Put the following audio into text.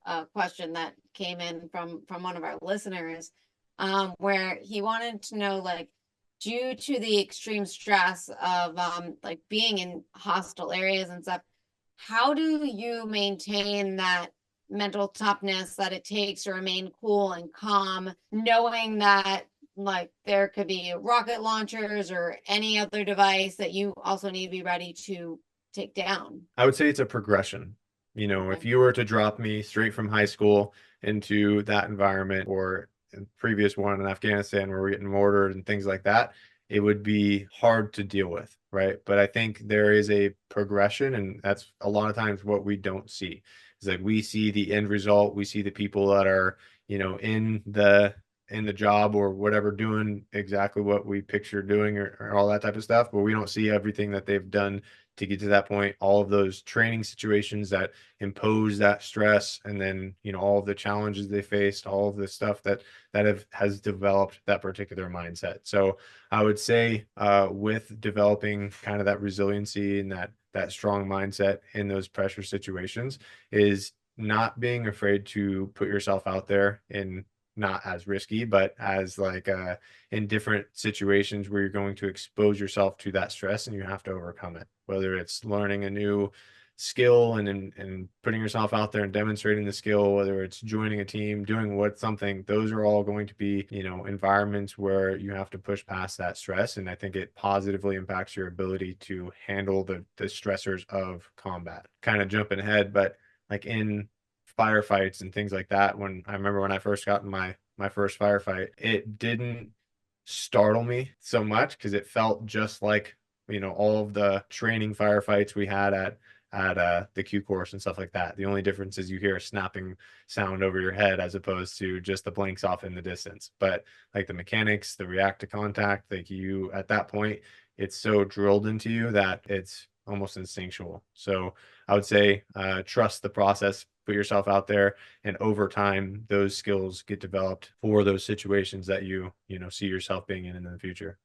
a question that came in from one of our listeners, where he wanted to know, like, due to the extreme stress of like being in hostile areas and stuff, how do you maintain that mental toughness that it takes to remain cool and calm, knowing that like there could be rocket launchers or any other device that you also need to be ready to take down? I would say it's a progression. You know, Okay. if you were to drop me straight from high school into that environment or in previous one in Afghanistan where we're getting mortared and things like that, it would be hard to deal with, right? But I think there is a progression, and that's a lot of times what we don't see. It's like we see the end result, we see the people that are, you know, in the job or whatever, doing exactly what we picture doing or all that type of stuff, but we don't see everything that they've done to get to that point, all of those training situations that impose that stress, and then, you know, all of the challenges they faced, all of the stuff that has developed that particular mindset. So I would say with developing kind of that resiliency and that strong mindset in those pressure situations is not being afraid to put yourself out there in not as risky, but as like in different situations where you're going to expose yourself to that stress and you have to overcome it, whether it's learning a new skill and putting yourself out there and demonstrating the skill, whether it's joining a team, doing what something, those are all going to be, you know, environments where you have to push past that stress. And I think it positively impacts your ability to handle the stressors of combat. Kind of jumping ahead, but like in firefights and things like that, when I remember when I first got in my first firefight, it didn't startle me so much because it felt just like, you know, all of the training firefights we had at the Q course and stuff like that. The only difference is you hear a snapping sound over your head as opposed to just the blinks off in the distance. But like the mechanics, the react to contact, like you at that point, it's so drilled into you that it's almost instinctual. So I would say trust the process, put yourself out there, and over time those skills get developed for those situations that you know see yourself being in the future.